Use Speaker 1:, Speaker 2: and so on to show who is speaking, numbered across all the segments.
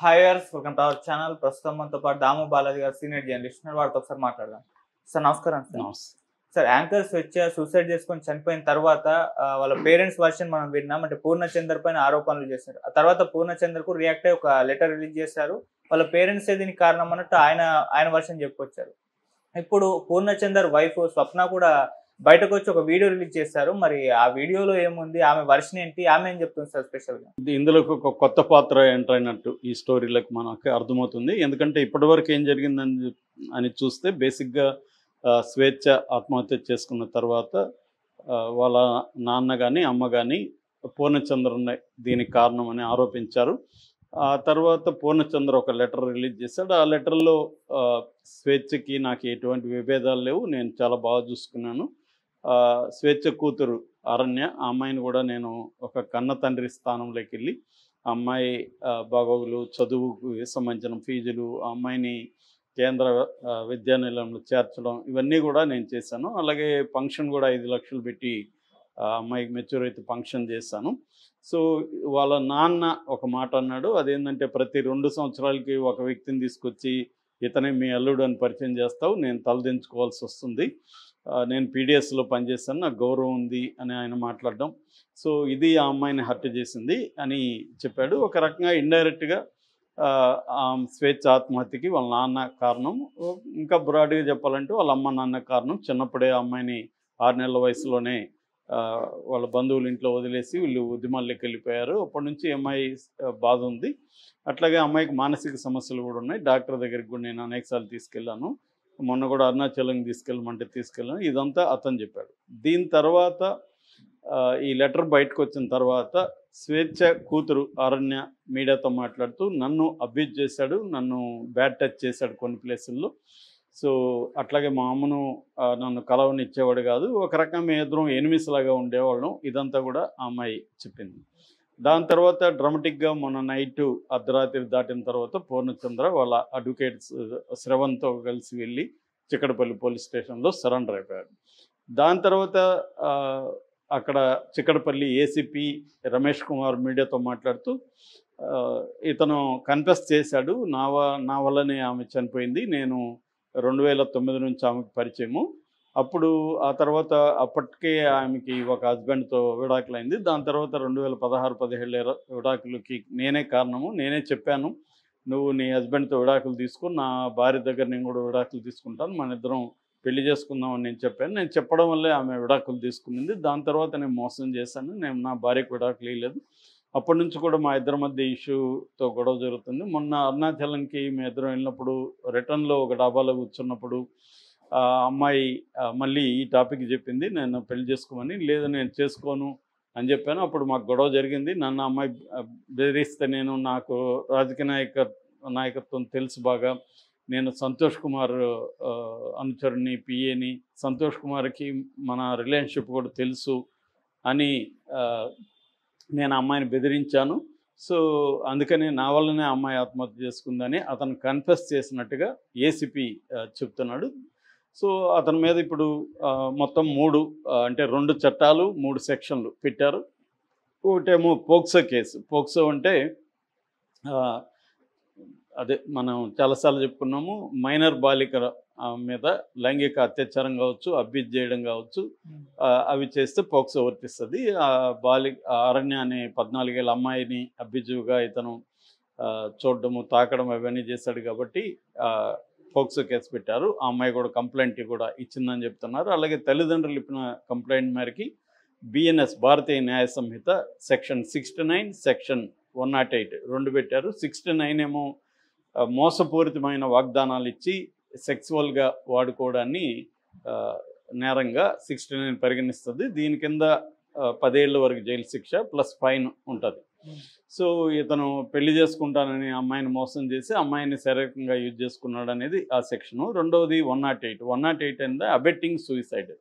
Speaker 1: Hi guys, welcome to our channel. ప్రస్తుతం మనతో పాటు దాము బాలాజీ గారు సీనియర్ జర్నలిస్ట్ ఉన్నారు. వారితో ఒకసారి మాట్లాడదాం. సార్ నమస్కారం సార్.
Speaker 2: నమస్తే.
Speaker 1: సార్ యాంకర్ స్వేచ్ఛ సూసైడ్ చేసుకొని చనిపోయిన తర్వాత వాళ్ళ పేరెంట్స్ వర్షన్ మనం విన్నాం. అంటే పూర్ణచందర్ పైన ఆరోపణలు చేశారు. ఆ తర్వాత పూర్ణచందర్కు రియాక్ట్ అయ్యి ఒక లెటర్ రిలీజ్ చేశారు. వాళ్ళ పేరెంట్సే దీనికి కారణం అన్నట్టు ఆయన ఆయన వర్షన్ చెప్పుకొచ్చారు. ఇప్పుడు పూర్ణచందర్ వైఫ్ స్వప్న కూడా బయటకు వచ్చి ఒక వీడియో రిలీజ్ చేశారు. మరి ఆ వీడియోలో ఏముంది, ఆమె వర్షన్ ఏంటి, ఆమె ఏం చెప్తుంది సార్ స్పెషల్గా?
Speaker 2: ఇందులోకి ఒక కొత్త పాత్ర ఎంటర్ అయినట్టు ఈ స్టోరీలకు మనకు అర్థమవుతుంది. ఎందుకంటే ఇప్పటివరకు ఏం జరిగిందని అని చూస్తే బేసిక్గా స్వేచ్ఛ ఆత్మహత్య చేసుకున్న తర్వాత వాళ్ళ నాన్న కానీ అమ్మ కానీ పూర్ణచంద్రని దీనికి కారణమని ఆరోపించారు. ఆ తర్వాత పూర్ణచంద్ర ఒక లెటర్ రిలీజ్ చేశాడు. ఆ లెటర్లో స్వేచ్ఛకి నాకు ఎటువంటి విభేదాలు లేవు, నేను చాలా బాగా చూసుకున్నాను. స్వేచ్ఛ కూతురు అరణ్య, ఆ అమ్మాయిని కూడా నేను ఒక కన్న తండ్రి స్థానంలోకి వెళ్ళి ఆ అమ్మాయి బాగోగులు, చదువుకు సంబంధించిన ఫీజులు, ఆ అమ్మాయిని కేంద్ర విద్యానిలయంలో చేర్చడం, ఇవన్నీ కూడా నేను చేశాను. అలాగే ఫంక్షన్ కూడా 5 లక్షలు పెట్టి ఆ అమ్మాయికి మెచ్యూర్ అయితే ఫంక్షన్ చేశాను. సో వాళ్ళ నాన్న ఒక మాట అన్నాడు, అదేంటంటే ప్రతి 2 సంవత్సరాలకి ఒక వ్యక్తిని తీసుకొచ్చి ఇతనే మీ అల్లుడు అని పరిచయం చేస్తావు, నేను తలదించుకోవాల్సి వస్తుంది, నేను పీడిఎస్లో పనిచేస్తాను, నాకు గౌరవం ఉంది అని ఆయన మాట్లాడడం. సో ఇది ఆ అమ్మాయిని హర్ట్ చేసింది అని చెప్పాడు. ఒక రకంగా ఇండైరెక్ట్గా స్వేచ్ఛ ఆత్మహత్యకి వాళ్ళ నాన్న కారణం. ఇంకా బ్రాడ్గా చెప్పాలంటే వాళ్ళ అమ్మ నాన్న కారణం. చిన్నప్పుడే ఆ అమ్మాయిని 6 నెలల వయసులోనే వాళ్ళ బంధువుల ఇంట్లో వదిలేసి వీళ్ళు ఉద్యమాల్లోకి వెళ్ళిపోయారు. అప్పటి నుంచి అమ్మాయి బాధ ఉంది. అట్లాగే అమ్మాయికి మానసిక సమస్యలు కూడా ఉన్నాయి. డాక్టర్ దగ్గరికి కూడా నేను అనేకసార్లు తీసుకెళ్ళాను. మొన్న కూడా అరుణాచలంకి తీసుకెళ్ళమంటే తీసుకెళ్ళాను. ఇదంతా అతను చెప్పాడు. దీని తర్వాత ఈ లెటర్ బయటకు వచ్చిన తర్వాత స్వేచ్ఛ కూతురు అరణ్య మీడియాతో మాట్లాడుతూ నన్ను అబ్యూజ్ చేశాడు, నన్ను బ్యాడ్ టచ్ చేశాడు కొన్ని ప్లేసుల్లో. సో అట్లాగే మా అమ్మను నన్ను కలవనిచ్చేవాడు కాదు, ఒక రకం మేము ఇద్దరం ఎనిమిస్లాగా ఉండేవాళ్ళం, ఇదంతా కూడా ఆ అమ్మాయి చెప్పింది. దాని తర్వాత డ్రామాటిక్గా మొన్న నైట్ అర్ధరాత్రి దాటిన తర్వాత పూర్ణచంద్ర వాళ్ళ అడ్వకేట్స్ శ్రవణ్తో కలిసి వెళ్ళి చిక్కడపల్లి పోలీస్ స్టేషన్లో సరెండర్ అయిపోయాడు. దాని తర్వాత అక్కడ చిక్కడపల్లి ఏసీపీ రమేష్ కుమార్ మీడియాతో మాట్లాడుతూ ఇతను కన్ఫెస్ చేశాడు, నా వల్లనే ఆమె చనిపోయింది, నేను 2009 నుంచి ఆమెకు పరిచయము, అప్పుడు ఆ తర్వాత అప్పటికే ఆమెకి ఒక హస్బెండ్తో విడాకులైంది. దాని తర్వాత 2016-17 విడాకులకి నేనే కారణము, నేనే చెప్పాను నువ్వు నీ హస్బెండ్తో విడాకులు తీసుకో, నా భార్య దగ్గర నేను కూడా విడాకులు తీసుకుంటాను, మన ఇద్దరం పెళ్లి చేసుకుందామని నేను చెప్పాను. నేను చెప్పడం వల్లే ఆమె విడాకులు తీసుకునింది. దాని తర్వాత నేను మోసం చేశాను, నేను నా భార్యకు విడాకులు ఇవ్వలేదు. అప్పటి నుంచి కూడా మా ఇద్దరి మధ్య ఇష్యూతో గొడవ జరుగుతుంది. మొన్న అరుణాచలంకి మేము ఇద్దరం వెళ్ళినప్పుడు రిటర్న్లో ఒక డాబాలో కూర్చున్నప్పుడు అమ్మాయి మళ్ళీ ఈ టాపిక్ చెప్పింది, నేను పెళ్లి చేసుకోమని. లేదు నేను చేసుకోను అని చెప్పాను. అప్పుడు మాకు గొడవ జరిగింది. నన్ను అమ్మాయి బెదిరిస్తే నేను, నాకు రాజకీయ నాయకత్వం తెలుసు బాగా, నేను సంతోష్ కుమార్ అనుచరుని, పిఏని, సంతోష్ కుమార్కి మన రిలేషన్షిప్ కూడా తెలుసు అని నేను అమ్మాయిని బెదిరించాను. సో అందుకని నా వల్లనే అమ్మాయి ఆత్మహత్య చేసుకుందని అతను కన్ఫెస్ చేసినట్టుగా ఏసీపీ చెప్తున్నాడు. సో అతని మీద ఇప్పుడు మొత్తం 3 అంటే 2 చట్టాలు 3 సెక్షన్లు పెట్టారు. ఒకటేమో పోక్సో కేసు. పోక్సో అంటే అదే మనం చాలాసార్లు చెప్పుకున్నాము, మైనర్ బాలికల మీద లైంగిక అత్యాచారం కావచ్చు, అబ్యూజ్ చేయడం కావచ్చు, అవి చేస్తే పోక్సో వర్తిస్తుంది. అరణ్య అనే 14 ఏళ్ళ అమ్మాయిని అబ్యూజివ్గా ఇతను చూడడము, తాకడం అవన్నీ చేశాడు కాబట్టి పోక్సో కేసు పెట్టారు. ఆ అమ్మాయి కూడా కంప్లైంట్ కూడా ఇచ్చిందని చెప్తున్నారు. అలాగే తల్లిదండ్రులు ఇచ్చిన కంప్లైంట్ మేరకి బిఎన్ఎస్ భారతీయ న్యాయ సంహిత సెక్షన్ 69, సెక్షన్ 108 2 పెట్టారు. 69 ఏమో మోసపూరితమైన వాగ్దానాలు ఇచ్చి సెక్సువల్గా వాడుకోవడాన్ని నేరంగా 69 పరిగణిస్తుంది. దీని కింద 10 ఏళ్ళ వరకు జైలు శిక్ష ప్లస్ ఫైన్ ఉంటుంది. సో ఇతను పెళ్లి చేసుకుంటానని అమ్మాయిని మోసం చేసి అమ్మాయిని శారీరకంగా యూజ్ చేసుకున్నాడు అనేది ఆ సెక్షను. రెండవది 108 అనేది అబెట్టింగ్ సూసైడ్,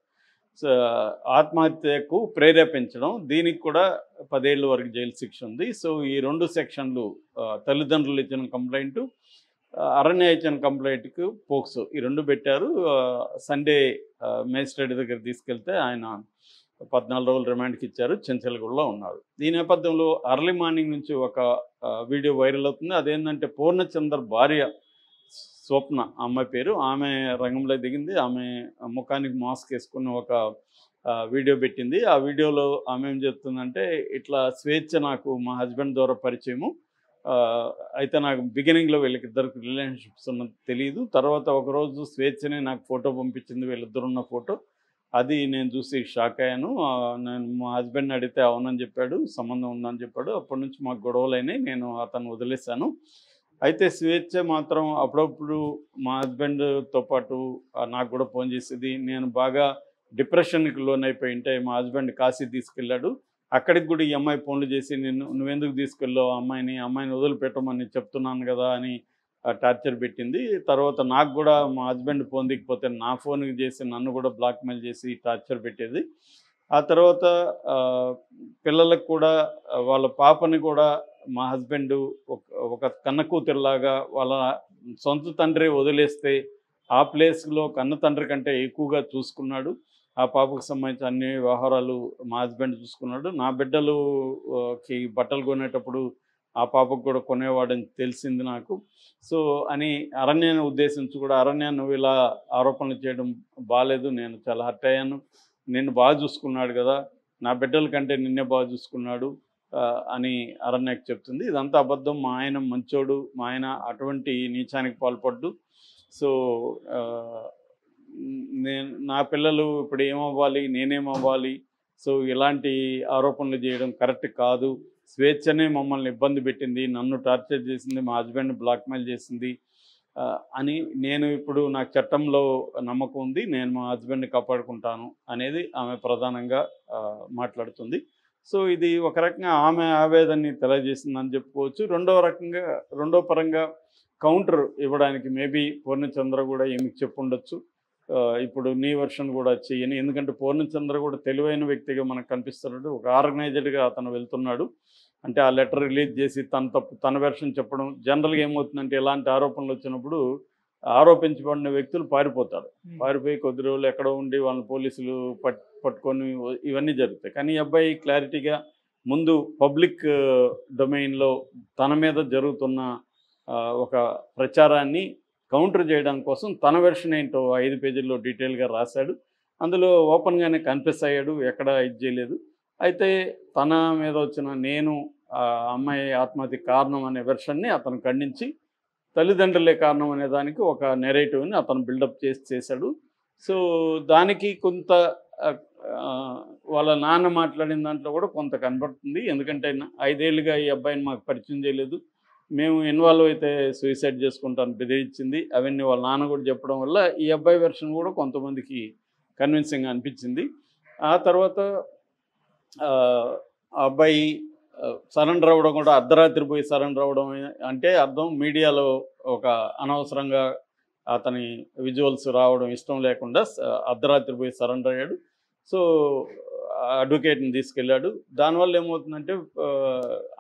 Speaker 2: ఆత్మహత్యకు ప్రేరేపించడం, దీనికి కూడా 10 ఏళ్ళ వరకు జైలు శిక్ష ఉంది. సో ఈ 2 సెక్షన్లు తల్లిదండ్రులు ఇచ్చిన కంప్లైంటు, అరణ్య ఇచ్చిన కంప్లైంట్కు పోక్సో, ఈ 2 పెట్టారు. సండే మేజిస్ట్రేట్ దగ్గర తీసుకెళ్తే ఆయన 14 రోజులు రిమాండ్కి ఇచ్చారు. చెంచల్గూడలో ఉన్నాడు. ఈ నేపథ్యంలో అర్లీ మార్నింగ్ నుంచి ఒక వీడియో వైరల్ అవుతుంది. అదేంటంటే పూర్ణచందర్ భార్య స్వప్న, అమ్మాయి పేరు, ఆమె రంగంలో దిగింది. ఆమె ముఖానికి మాస్క్ వేసుకుని ఒక వీడియో పెట్టింది. ఆ వీడియోలో ఆమె ఏం చెప్తుందంటే, ఇట్లా స్వేచ్ఛ నాకు మా హస్బెండ్ ద్వారా పరిచయము. అయితే నాకు బిగినింగ్లో వీళ్ళకిద్దరికి రిలేషన్షిప్స్ ఉన్నది తెలియదు. తర్వాత ఒకరోజు స్వేచ్ఛనే నాకు ఫోటో పంపించింది, వీళ్ళిద్దరున్న ఫోటో. అది నేను చూసి షాక్ అయ్యాను. నేను మా హస్బెండ్ని అడిగితే అవునని చెప్పాడు, సంబంధం ఉందని చెప్పాడు. అప్పటి నుంచి మాకు గొడవలైనాయి, నేను అతను వదిలేశాను. అయితే స్వేచ్ఛ మాత్రం అప్పుడప్పుడు మా హస్బెండ్తో పాటు నాకు కూడా ఫోన్ చేసేది. నేను బాగా డిప్రెషన్కి లోనైపోయి ఉంటే మా హస్బెండ్ కాశీ తీసుకెళ్ళాడు. అక్కడికి కూడా ఈ అమ్మాయి ఫోన్లు చేసి, నువ్వెందుకు తీసుకెళ్ళావు అమ్మాయిని వదిలిపెట్టమని చెప్తున్నాను కదా అని టార్చర్ పెట్టింది. తర్వాత నాకు కూడా మా హస్బెండ్ ఫోన్ దిగిపోతే నా ఫోన్కి చేసి నన్ను కూడా బ్లాక్మెయిల్ చేసి టార్చర్ పెట్టేది. ఆ తర్వాత పిల్లలకు కూడా వాళ్ళ పాపని కూడా మా హస్బెండ్ ఒక కన్న కూతురులాగా వాళ్ళ సొంత తండ్రి వదిలేస్తే ఆ ప్లేస్లో కన్న తండ్రి కంటే ఎక్కువగా చూసుకున్నాడు. ఆ పాపకు సంబంధించిన అన్ని వ్యవహారాలు మా హస్బెండ్ చూసుకున్నాడు. నా బిడ్డలుకి బట్టలు కొనేటప్పుడు ఆ పాపకు కూడా కొనేవాడని తెలిసింది నాకు. సో అని అరణ్యాన్ని ఉద్దేశించి కూడా, అరణ్య నువ్వు ఇలా ఆరోపణలు చేయడం బాలేదు, నేను చాలా హర్ట్ అయ్యాను, నిన్ను బాగా చూసుకున్నాడు కదా, నా బిడ్డల కంటే నిన్నే బాగా చూసుకున్నాడు అని అరణ్యకు చెప్తుంది. ఇదంతా అబద్ధం. మా ఆయన మంచోడు, మా ఆయన అటువంటి నీచానికి పాల్పడ్డు. సో నా పిల్లలు ఇప్పుడు ఏమవ్వాలి, నేనేమవ్వాలి, సో ఇలాంటి ఆరోపణలు చేయడం కరెక్ట్ కాదు. స్వేచ్ఛనే మమ్మల్ని ఇబ్బంది పెట్టింది, నన్ను టార్చర్ చేసింది, మా హస్బెండ్ బ్లాక్మెయిల్ చేసింది అని. నేను ఇప్పుడు నాకు చట్టంలో నమ్మకం ఉంది, నేను మా హస్బెండ్ని కాపాడుకుంటాను అనేది ఆమె ప్రధానంగా మాట్లాడుతుంది. సో ఇది ఒక రకంగా ఆమె ఆవేదనని తెలియజేసిందని చెప్పుకోవచ్చు. రెండో పరంగా కౌంటర్ ఇవ్వడానికి మేబీ పూర్ణచంద్ర కూడా ఏమి చెప్పుండొచ్చు. ఇప్పుడు నీ వర్షన్ కూడా చెయ్యని, ఎందుకంటే పూర్ణచంద్ర కూడా తెలివైన వ్యక్తిగా మనకు కనిపిస్తున్నాడు. ఒక ఆర్గనైజర్గా అతను వెళ్తున్నాడు. అంటే ఆ లెటర్ రిలీజ్ చేసి తన వెర్షన్ చెప్పడం. జనరల్గా ఏమవుతుందంటే ఇలాంటి ఆరోపణలు వచ్చినప్పుడు ఆరోపించబడిన వ్యక్తులు పారిపోతారు. పారిపోయి కొద్ది రోజులు ఎక్కడో ఉండి వాళ్ళని పోలీసులు పట్టుకొని ఇవన్నీ జరుగుతాయి. కానీ ఈ అబ్బాయి క్లారిటీగా ముందు పబ్లిక్ డొమైన్లో తన మీద జరుగుతున్న ఒక ప్రచారాన్ని కౌంటర్ చేయడం కోసం తన వెర్షన్ ఏంటో 5 పేజీల్లో డీటెయిల్గా రాశాడు. అందులో ఓపెన్గానే కన్ఫెస్ అయ్యాడు, ఎక్కడ ఇది చేయలేదు. అయితే తన మీద వచ్చిన నేను అమ్మాయి ఆత్మహత్య కారణం అనే వెర్షన్ని అతను ఖండించి తల్లిదండ్రులే కారణం అనే దానికి ఒక నెరేటివ్ని అతను బిల్డప్ చేశాడు. సో దానికి కొంత వాళ్ళ నాన్న మాట్లాడిన దాంట్లో కూడా కొంత కనబడుతుంది. ఎందుకంటే 5 ఏళ్ళుగా ఈ అబ్బాయిని మాకు పరిచయం చేయలేదు, మేము ఇన్వాల్వ్ అయితే సూసైడ్ చేసుకుంటాను బెదిరించింది, అవన్నీ వాళ్ళ నాన్న కూడా చెప్పడం వల్ల ఈ అబ్బాయి వెర్షన్ కూడా కొంతమందికి కన్విన్సింగ్గా అనిపించింది. ఆ తర్వాత ఆ అబ్బాయి సరెండర్ అవ్వడం కూడా, అర్ధరాత్రి పోయి సరెండర్ అవ్వడం అంటే అర్థం మీడియాలో ఒక అనవసరంగా అతని విజువల్స్ రావడం ఇష్టం లేకుండా అర్ధరాత్రి పోయి సరెండర్ అయ్యాడు. సో అడ్వకేట్ని తీసుకెళ్ళాడు. దానివల్ల ఏమవుతుందంటే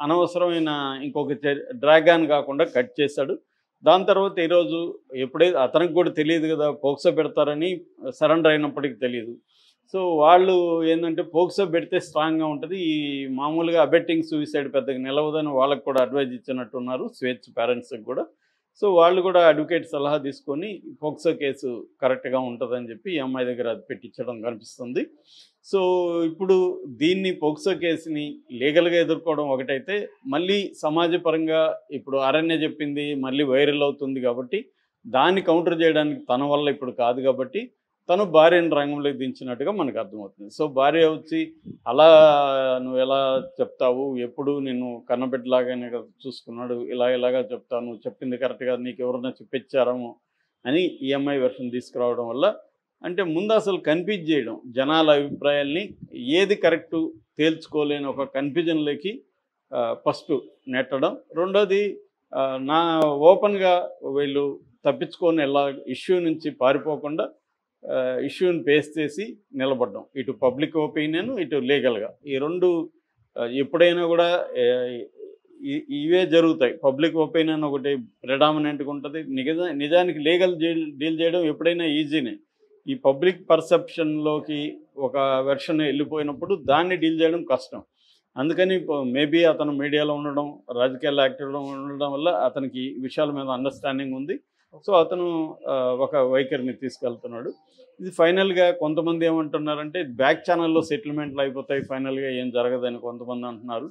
Speaker 2: అనవసరమైన ఇంకొక డ్రాగాన్ కాకుండా కట్ చేశాడు. దాని తర్వాత ఈరోజు ఎప్పుడైతే అతనికి కూడా తెలియదు కదా పోక్సో పెడతారని, సరెండర్ అయినప్పటికీ తెలియదు. సో వాళ్ళు ఏంటంటే పోక్సో పెడితే స్ట్రాంగ్గా ఉంటుంది, ఈ మామూలుగా అబెట్టింగ్ సూసైడ్ పెద్దగా నిలవదని వాళ్ళకు కూడా అడ్వైజ్ ఇచ్చినట్టున్నారు స్వేచ్ఛ పేరెంట్స్కి కూడా. సో వాళ్ళు కూడా అడ్వకేట్ సలహా తీసుకొని పోక్సో కేసు కరెక్ట్గా ఉంటుందని చెప్పి ఈ అమ్మాయి దగ్గర అది పెట్టించడం కనిపిస్తుంది. సో ఇప్పుడు దీన్ని పోక్సో కేసుని లీగల్గా ఎదుర్కోవడం ఒకటైతే, మళ్ళీ సమాజపరంగా ఇప్పుడు అరణ్య చెప్పింది మళ్ళీ వైరల్ అవుతుంది కాబట్టి దాన్ని కౌంటర్ చేయడానికి తన వల్ల ఇప్పుడు కాదు కాబట్టి తను భార్యను రంగంలోకి దించినట్టుగా మనకు అర్థమవుతుంది. సో భార్య వచ్చి అలా నువ్వు ఎలా చెప్తావు, ఎప్పుడు నిన్ను కన్నబిడ్డలాగానే కదా చూసుకున్నాడు, ఇలాగా చెప్తావు, నువ్వు చెప్పింది కరెక్ట్గా నీకు ఎవరన్నా చెప్పించారేమో అని ఈఎంఐ వెర్షన్ తీసుకురావడం వల్ల, అంటే ముందు అసలు కన్ఫ్యూజ్ చేయడం, జనాల అభిప్రాయాల్ని ఏది కరెక్టు తేల్చుకోలేని ఒక కన్ఫ్యూజన్లోకి ఫస్ట్ నెట్టడం. రెండోది నా ఓపెన్గా వీళ్ళు తప్పించుకొని ఎలా ఇష్యూ నుంచి పారిపోకుండా ఇష్యూని ఫేస్ చేసి నిలబడ్డం, ఇటు పబ్లిక్ ఒపీనియన్ ఇటు లీగల్గా, ఈ రెండు ఎప్పుడైనా కూడా ఇవే జరుగుతాయి. పబ్లిక్ ఒపీనియన్ ఒకటి ప్రెడామినెంట్గా ఉంటుంది, నిజానికి లీగల్ డీల్ చేయడం ఎప్పుడైనా ఈజీనే. ఈ పబ్లిక్ పర్సెప్షన్లోకి ఒక వెర్షన్ వెళ్ళిపోయినప్పుడు దాన్ని డీల్ చేయడం కష్టం. అందుకని మేబీ అతను మీడియాలో ఉండడం, రాజకీయాల్లో యాక్టివ్లో ఉండడం వల్ల అతనికి ఈ విషయాల మీద అండర్స్టాండింగ్ ఉంది. సో అతను ఒక వైఖరిని తీసుకెళ్తున్నాడు. ఇది ఫైనల్గా కొంతమంది ఏమంటున్నారంటే బ్యాక్ ఛానల్లో సెటిల్మెంట్లు అయిపోతాయి, ఫైనల్గా ఏం జరగదని కొంతమంది అంటున్నారు.